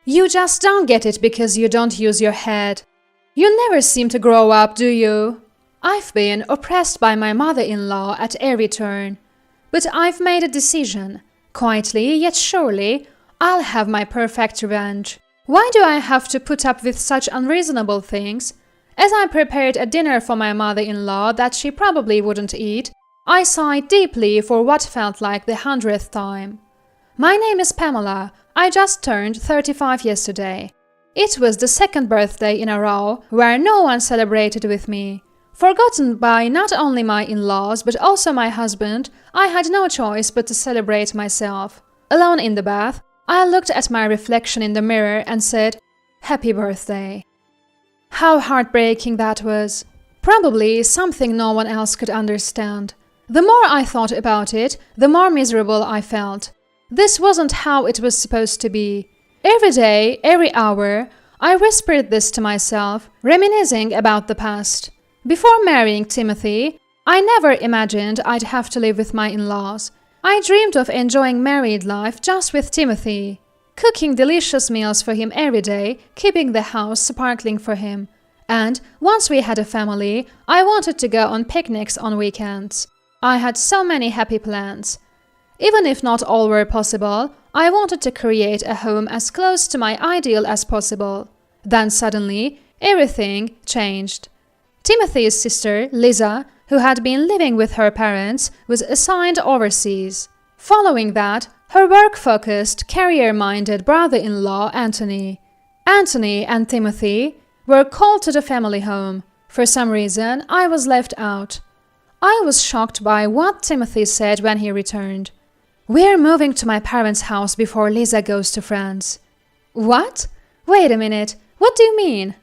You just don't get it because you don't use your head. You never seem to grow up, do you? I've been oppressed by my mother-in-law at every turn. But I've made a decision. Quietly, yet surely, I'll have my perfect revenge. Why do I have to put up with such unreasonable things? As I prepared a dinner for my mother-in-law that she probably wouldn't eat, I sighed deeply for what felt like the 100th time. My name is Pamela. I just turned 35 yesterday. It was the second birthday in a row where no one celebrated with me. Forgotten by not only my in-laws but also my husband, I had no choice but to celebrate myself. Alone in the bath, I looked at my reflection in the mirror and said, "Happy birthday." How heartbreaking that was. Probably something no one else could understand. The more I thought about it, the more miserable I felt. This wasn't how it was supposed to be. Every day, every hour, I whispered this to myself, reminiscing about the past. Before marrying Timothy, I never imagined I'd have to live with my in-laws. I dreamed of enjoying married life just with Timothy, cooking delicious meals for him every day, keeping the house sparkling for him. And once we had a family, I wanted to go on picnics on weekends. I had so many happy plans. Even if not all were possible, I wanted to create a home as close to my ideal as possible. Then suddenly, everything changed. Timothy's sister, Lisa, who had been living with her parents, was assigned overseas. Following that, her work-focused, career-minded brother-in-law, Anthony and Timothy were called to the family home. For some reason, I was left out. I was shocked by what Timothy said when he returned. "We're moving to my parents' house before Lisa goes to France." What? Wait a minute, what do you mean?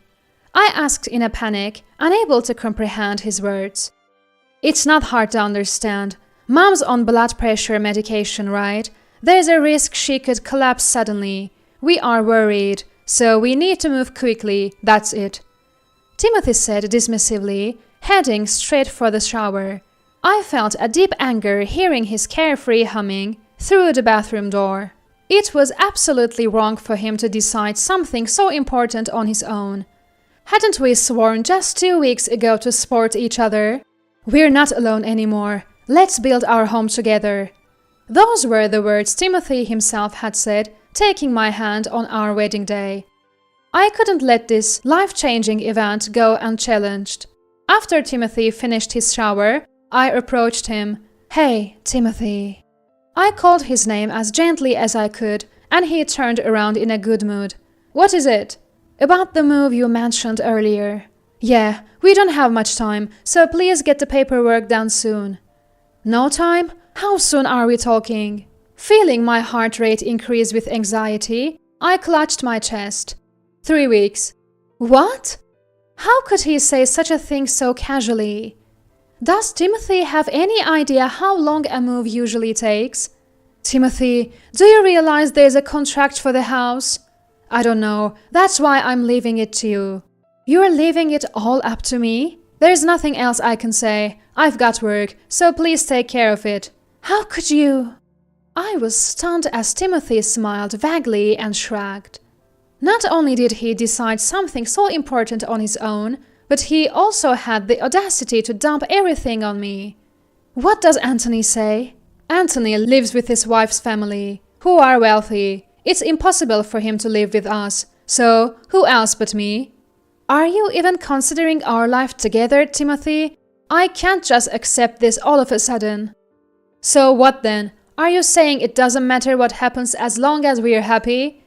I asked in a panic, unable to comprehend his words. It's not hard to understand. Mom's on blood pressure medication, right? There's a risk she could collapse suddenly. We are worried, so we need to move quickly, that's it. Timothy said dismissively, heading straight for the shower. I felt a deep anger hearing his carefree humming through the bathroom door. It was absolutely wrong for him to decide something so important on his own. Hadn't we sworn just 2 weeks ago to support each other? We're not alone anymore. Let's build our home together. Those were the words Timothy himself had said, taking my hand on our wedding day. I couldn't let this life-changing event go unchallenged. After Timothy finished his shower, I approached him. "Hey, Timothy." I called his name as gently as I could, and he turned around in a good mood. "What is it?" "About the move you mentioned earlier." "Yeah, we don't have much time, so please get the paperwork done soon." "No time? How soon are we talking?" Feeling my heart rate increase with anxiety, I clutched my chest. 3 weeks. What? How could he say such a thing so casually? Does Timothy have any idea how long a move usually takes? "Timothy, do you realize there's a contract for the house?" "I don't know. That's why I'm leaving it to you." "You're leaving it all up to me? There's nothing else I can say. I've got work, so please take care of it." "How could you?" I was stunned as Timothy smiled vaguely and shrugged. Not only did he decide something so important on his own, but he also had the audacity to dump everything on me. "What does Anthony say?" "Anthony lives with his wife's family, who are wealthy. It's impossible for him to live with us, so who else but me?" "Are you even considering our life together, Timothy? I can't just accept this all of a sudden." "So what then? Are you saying it doesn't matter what happens as long as we're happy?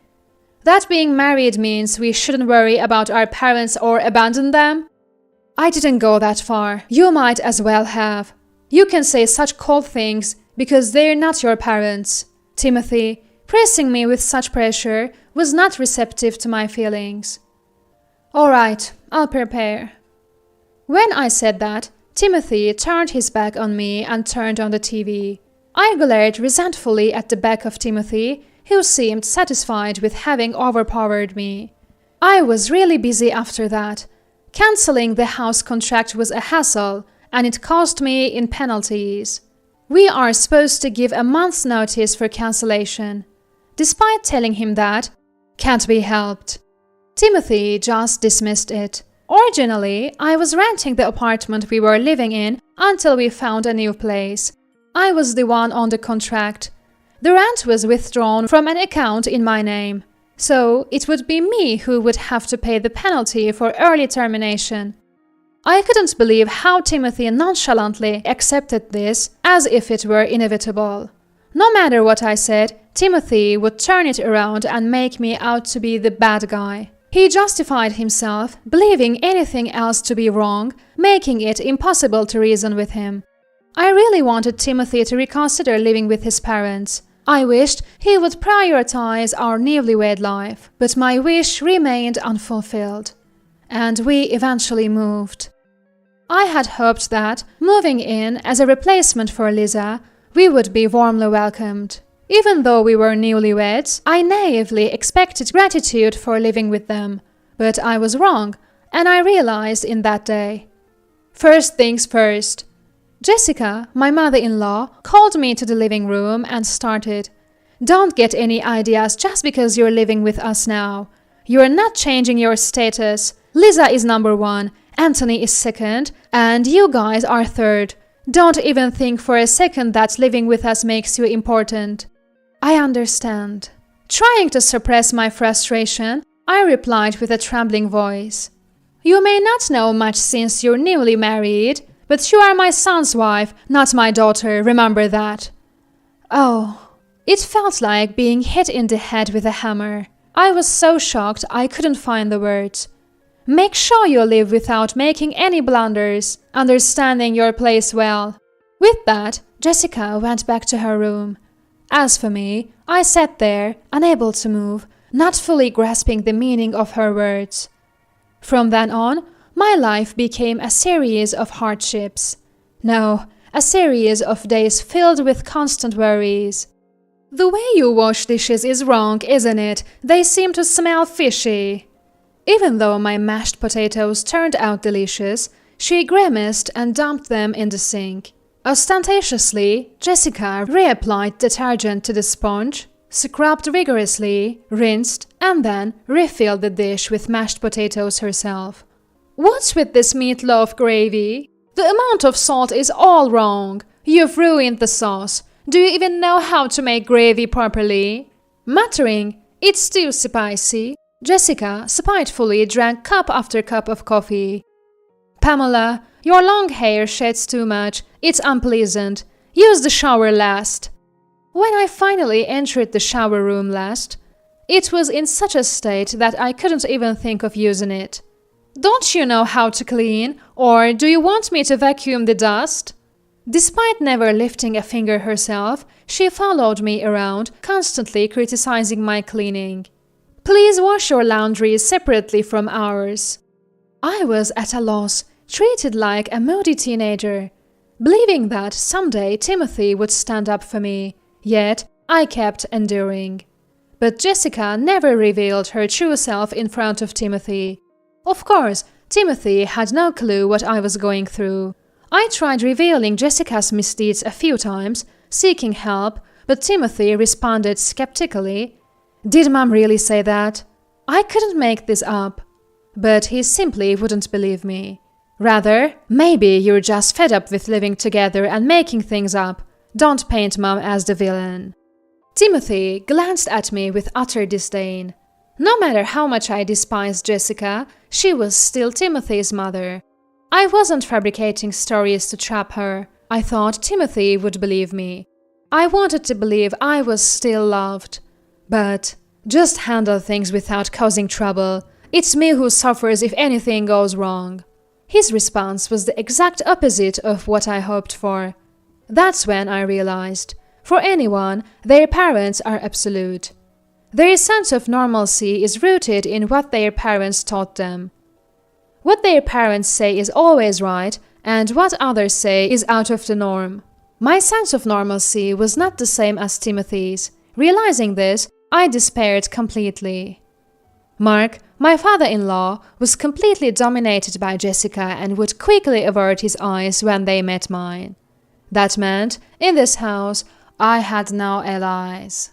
That being married means we shouldn't worry about our parents or abandon them?" "I didn't go that far. You might as well have. You can say such cold things because they're not your parents." Timothy, pressing me with such pressure, was not receptive to my feelings. "All right, I'll prepare." When I said that, Timothy turned his back on me and turned on the TV. I glared resentfully at the back of Timothy, who seemed satisfied with having overpowered me. I was really busy after that. Canceling the house contract was a hassle, and it cost me in penalties. We are supposed to give a month's notice for cancellation. Despite telling him that, Can't be helped. Timothy just dismissed it. Originally, I was renting the apartment we were living in until we found a new place. I was the one on the contract. The rent was withdrawn from an account in my name, so it would be me who would have to pay the penalty for early termination. I couldn't believe how Timothy nonchalantly accepted this as if it were inevitable. No matter what I said, Timothy would turn it around and make me out to be the bad guy. He justified himself, believing anything else to be wrong, making it impossible to reason with him. I really wanted Timothy to reconsider living with his parents. I wished he would prioritize our newlywed life, but my wish remained unfulfilled. And we eventually moved. I had hoped that, moving in as a replacement for Lisa, we would be warmly welcomed. Even though we were newlyweds, I naively expected gratitude for living with them. But I was wrong, and I realized in that day. First things first. Jessica, my mother-in-law, called me to the living room and started. Don't get any ideas just because you're living with us now. You're not changing your status. Lisa is number 1, Anthony is second, and you guys are third. Don't even think for a second that living with us makes you important. I understand. Trying to suppress my frustration, I replied with a trembling voice. You may not know much since you're newly married, but you are my son's wife, not my daughter, remember that. Oh, it felt like being hit in the head with a hammer. I was so shocked I couldn't find the words. Make sure you live without making any blunders, understanding your place well. With that, Jessica went back to her room. As for me, I sat there, unable to move, not fully grasping the meaning of her words. From then on, my life became a series of hardships. No, a series of days filled with constant worries. The way you wash dishes is wrong, isn't it? They seem to smell fishy. Even though my mashed potatoes turned out delicious, she grimaced and dumped them in the sink. Ostentatiously, Jessica reapplied detergent to the sponge, scrubbed vigorously, rinsed, and then refilled the dish with mashed potatoes herself. What's with this meatloaf gravy? The amount of salt is all wrong. You've ruined the sauce. Do you even know how to make gravy properly? Muttering, it's too spicy, Jessica spitefully drank cup after cup of coffee. Pamela, your long hair sheds too much. It's unpleasant. Use the shower last. When I finally entered the shower room last, it was in such a state that I couldn't even think of using it. Don't you know how to clean, or do you want me to vacuum the dust? Despite never lifting a finger herself, she followed me around, constantly criticizing my cleaning. Please wash your laundry separately from ours. I was at a loss, treated like a moody teenager, believing that someday Timothy would stand up for me, yet I kept enduring. But Jessica never revealed her true self in front of Timothy. Of course, Timothy had no clue what I was going through. I tried revealing Jessica's misdeeds a few times, seeking help, but Timothy responded skeptically. Did Mom really say that? I couldn't make this up. But he simply wouldn't believe me. Rather, maybe you're just fed up with living together and making things up. Don't paint Mom as the villain. Timothy glanced at me with utter disdain. No matter how much I despised Jessica, she was still Timothy's mother. I wasn't fabricating stories to trap her. I thought Timothy would believe me. I wanted to believe I was still loved. But just handle things without causing trouble. It's me who suffers if anything goes wrong. His response was the exact opposite of what I hoped for. That's when I realized, for anyone, their parents are absolute. Their sense of normalcy is rooted in what their parents taught them. What their parents say is always right, and what others say is out of the norm. My sense of normalcy was not the same as Timothy's. Realizing this, I despaired completely. Mark, my father-in-law, was completely dominated by Jessica and would quickly avert his eyes when they met mine. That meant, in this house, I had no allies.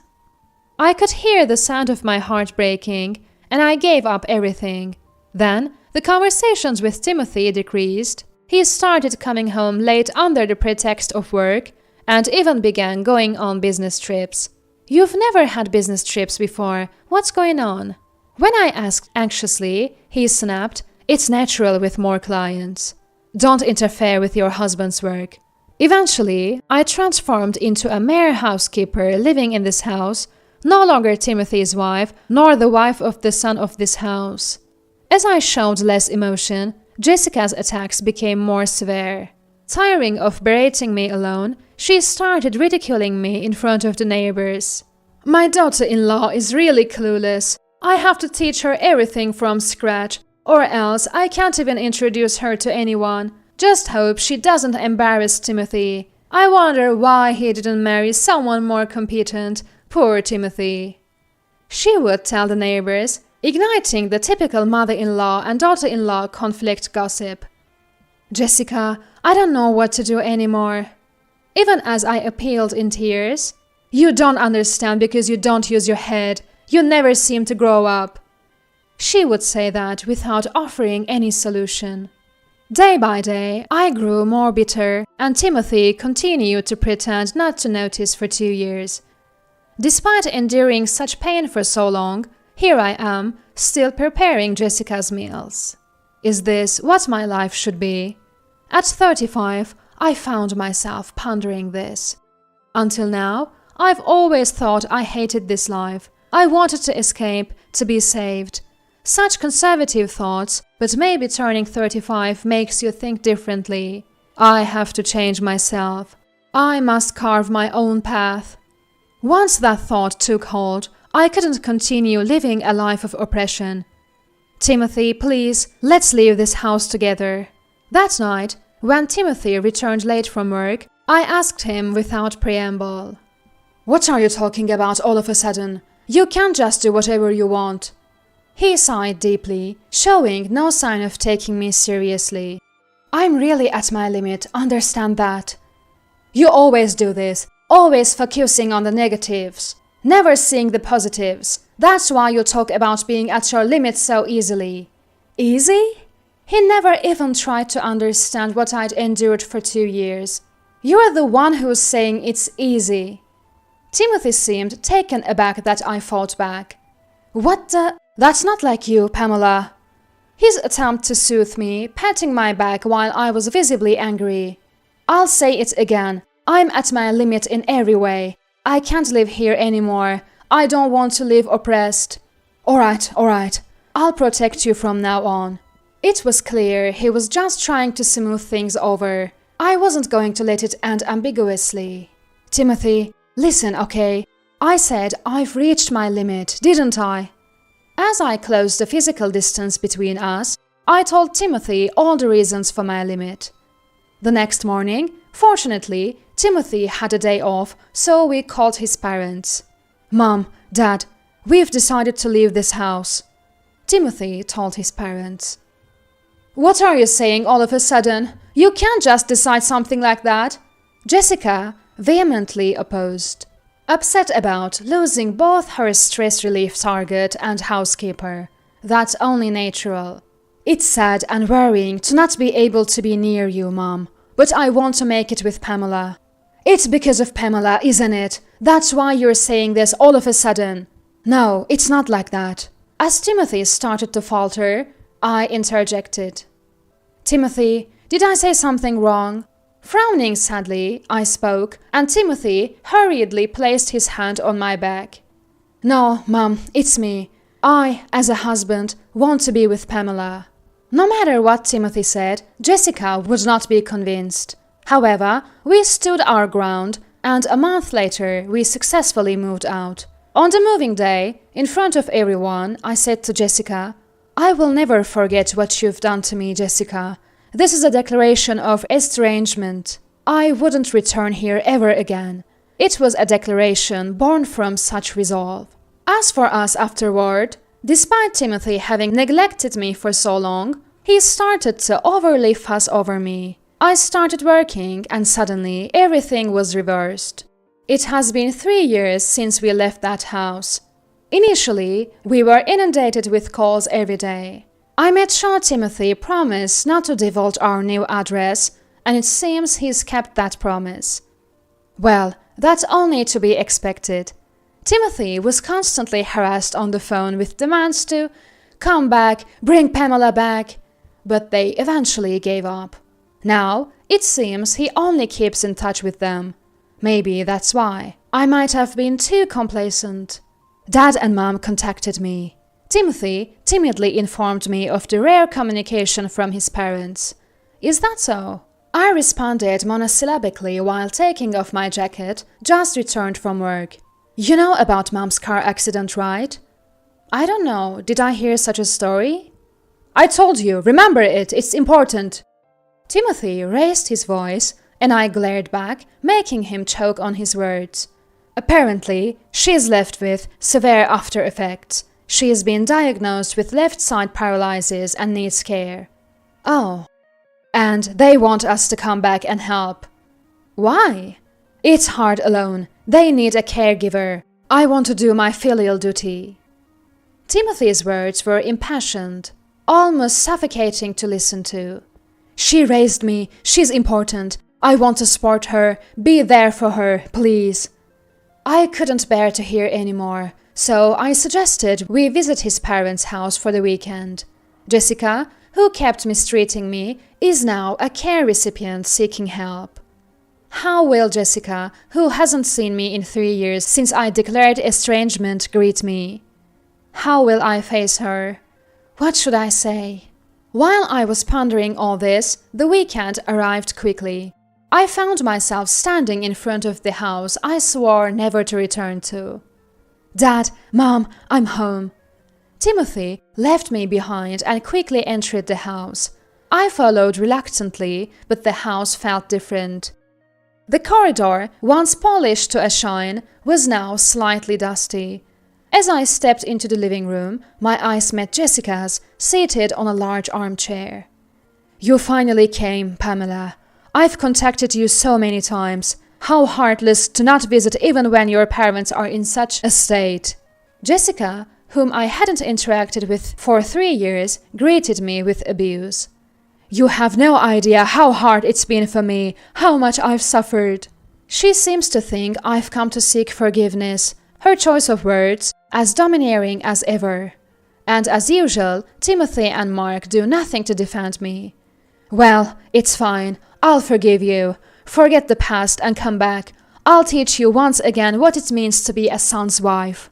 I could hear the sound of my heart breaking, and I gave up everything. Then, the conversations with Timothy decreased. He started coming home late under the pretext of work, and even began going on business trips. "You've never had business trips before. What's going on?" When I asked anxiously, he snapped, "It's natural with more clients. Don't interfere with your husband's work." Eventually, I transformed into a mere housekeeper living in this house, no longer Timothy's wife, nor the wife of the son of this house. As I showed less emotion, Jessica's attacks became more severe. Tiring of berating me alone, she started ridiculing me in front of the neighbors. "My daughter-in-law is really clueless. I have to teach her everything from scratch, or else I can't even introduce her to anyone. Just hope she doesn't embarrass Timothy. I wonder why he didn't marry someone more competent. Poor Timothy." She would tell the neighbors, igniting the typical mother-in-law and daughter-in-law conflict gossip. "Jessica, I don't know what to do anymore." Even as I appealed in tears, "You don't understand because you don't use your head. You never seem to grow up." She would say that without offering any solution. Day by day, I grew more bitter, and Timothy continued to pretend not to notice for 2 years. Despite enduring such pain for so long, here I am, still preparing Jessica's meals. Is this what my life should be? At 35, I found myself pondering this. Until now, I've always thought I hated this life. I wanted to escape, to be saved. Such conservative thoughts, but maybe turning 35 makes you think differently. I have to change myself. I must carve my own path. Once that thought took hold, I couldn't continue living a life of oppression. "Timothy, please, let's leave this house together." That night, when Timothy returned late from work, I asked him without preamble. "What are you talking about all of a sudden? You can't just do whatever you want." He sighed deeply, showing no sign of taking me seriously. "I'm really at my limit, understand that." "You always do this, always focusing on the negatives, never seeing the positives. That's why you talk about being at your limit so easily." Easy? He never even tried to understand what I'd endured for 2 years. "You're the one who's saying it's easy." Timothy seemed taken aback that I fought back. "What the? That's not like you, Pamela." His attempt to soothe me, patting my back while I was visibly angry. "I'll say it again. I'm at my limit in every way. I can't live here anymore. I don't want to live oppressed." All right. I'll protect you from now on." It was clear he was just trying to smooth things over. I wasn't going to let it end ambiguously. "Timothy, listen, okay? I said I've reached my limit, didn't I?" As I closed the physical distance between us, I told Timothy all the reasons for my limit. The next morning, fortunately, Timothy had a day off, so we called his parents. "Mom, Dad, we've decided to leave this house." Timothy told his parents. "What are you saying all of a sudden? You can't just decide something like that." Jessica vehemently opposed, upset about losing both her stress relief target and housekeeper. "That's only natural." "It's sad and worrying to not be able to be near you, Mom, but I want to make it with Pamela." "It's because of Pamela, isn't it? That's why you're saying this all of a sudden." "No, it's not like that." As Timothy started to falter, I interjected. "Timothy, did I say something wrong?" Frowning sadly, I spoke, and Timothy hurriedly placed his hand on my back. "No, Mom, it's me. I, as a husband, want to be with Pamela." No matter what Timothy said, Jessica would not be convinced. However, we stood our ground, and a month later we successfully moved out. On the moving day, in front of everyone, I said to Jessica, "I will never forget what you've done to me, Jessica. This is a declaration of estrangement. I wouldn't return here ever again." It was a declaration born from such resolve. As for us afterward, despite Timothy having neglected me for so long, he started to overly fuss over me. I started working, and suddenly everything was reversed. It has been 3 years since we left that house. Initially, we were inundated with calls every day. I made sure Timothy promised not to divulge our new address, and it seems he's kept that promise. Well, that's only to be expected. Timothy was constantly harassed on the phone with demands to come back, bring Pamela back, but they eventually gave up. Now, it seems he only keeps in touch with them. Maybe that's why. I might have been too complacent. Dad and Mom contacted me. Timothy timidly informed me of the rare communication from his parents. Is that so? I responded monosyllabically while taking off my jacket, just returned from work. You know about Mom's car accident, right? I don't know. Did I hear such a story? I told you, remember it, it's important. Timothy raised his voice, and I glared back, making him choke on his words. Apparently, she is left with severe after effects. She has been diagnosed with left side paralysis and needs care. Oh. And they want us to come back and help. Why? It's hard alone. They need a caregiver. I want to do my filial duty. Timothy's words were impassioned, almost suffocating to listen to. She raised me. She's important. I want to support her. Be there for her, please. I couldn't bear to hear any more, so I suggested we visit his parents' house for the weekend. Jessica, who kept mistreating me, is now a care recipient seeking help. How will Jessica, who hasn't seen me in 3 years since I declared estrangement, greet me? How will I face her? What should I say? While I was pondering all this, the weekend arrived quickly. I found myself standing in front of the house I swore never to return to. Dad, Mom, I'm home. Timothy left me behind and quickly entered the house. I followed reluctantly, but the house felt different. The corridor, once polished to a shine, was now slightly dusty. As I stepped into the living room, my eyes met Jessica's, seated on a large armchair. You finally came, Pamela. I've contacted you so many times. How heartless to not visit even when your parents are in such a state. Jessica, whom I hadn't interacted with for 3 years, greeted me with abuse. You have no idea how hard it's been for me, how much I've suffered. She seems to think I've come to seek forgiveness, her choice of words as domineering as ever. And as usual, Timothy and Mark do nothing to defend me. Well, it's fine. I'll forgive you. Forget the past and come back. I'll teach you once again what it means to be a son's wife.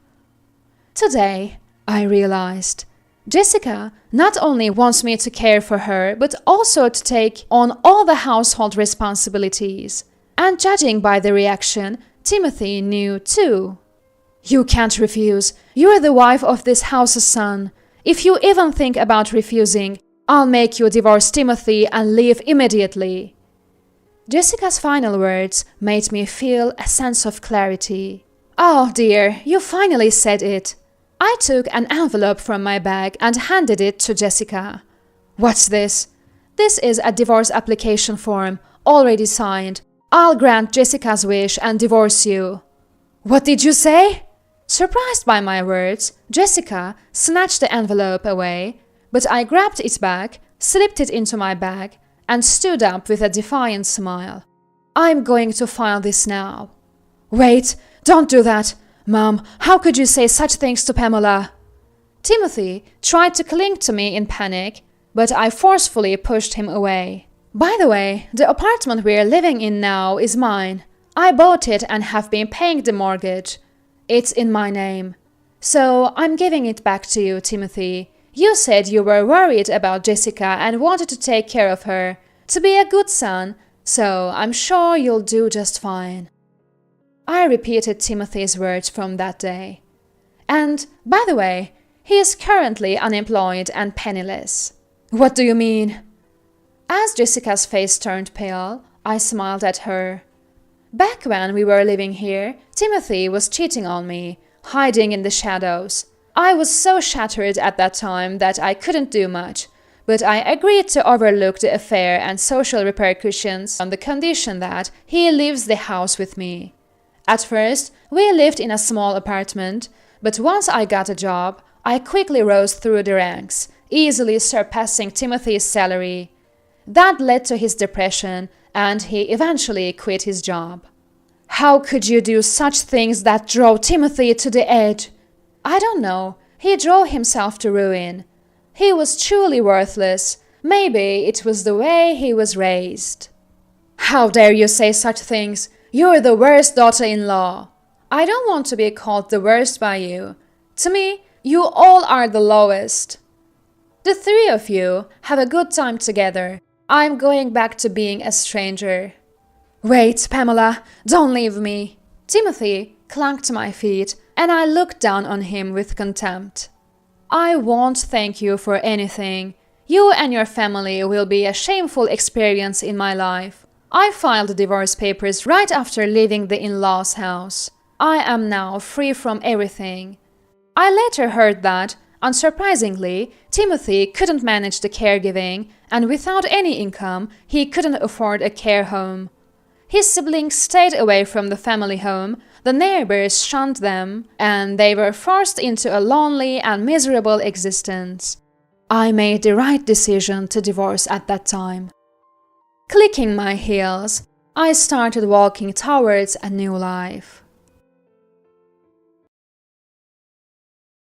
Today, I realized, Jessica not only wants me to care for her, but also to take on all the household responsibilities. And judging by the reaction, Timothy knew too. You can't refuse. You're the wife of this house's son. If you even think about refusing, I'll make you divorce Timothy and leave immediately. Jessica's final words made me feel a sense of clarity. Oh dear, you finally said it. I took an envelope from my bag and handed it to Jessica. What's this? This is a divorce application form, already signed. I'll grant Jessica's wish and divorce you. What did you say? Surprised by my words, Jessica snatched the envelope away, but I grabbed it back, slipped it into my bag, and stood up with a defiant smile. I'm going to file this now. Wait, don't do that. Mom, how could you say such things to Pamela? Timothy tried to cling to me in panic, but I forcefully pushed him away. By the way, the apartment we're living in now is mine. I bought it and have been paying the mortgage. It's in my name. So I'm giving it back to you, Timothy. You said you were worried about Jessica and wanted to take care of her, to be a good son, so I'm sure you'll do just fine. I repeated Timothy's words from that day. And, by the way, he is currently unemployed and penniless. What do you mean? As Jessica's face turned pale, I smiled at her. Back when we were living here, Timothy was cheating on me, hiding in the shadows. I was so shattered at that time that I couldn't do much, but I agreed to overlook the affair and social repercussions on the condition that he leaves the house with me. At first, we lived in a small apartment, but once I got a job, I quickly rose through the ranks, easily surpassing Timothy's salary. That led to his depression, and he eventually quit his job. How could you do such things that drove Timothy to the edge? I don't know. He drove himself to ruin. He was truly worthless. Maybe it was the way he was raised. How dare you say such things? You're the worst daughter-in-law. I don't want to be called the worst by you. To me, you all are the lowest. The three of you have a good time together. I'm going back to being a stranger. Wait, Pamela, don't leave me. Timothy clung to my feet, and I looked down on him with contempt. I won't thank you for anything. You and your family will be a shameful experience in my life. I filed the divorce papers right after leaving the in-laws' house. I am now free from everything. I later heard that, unsurprisingly, Timothy couldn't manage the caregiving, and without any income, he couldn't afford a care home. His siblings stayed away from the family home, the neighbors shunned them, and they were forced into a lonely and miserable existence. I made the right decision to divorce at that time. Clicking my heels, I started walking towards a new life.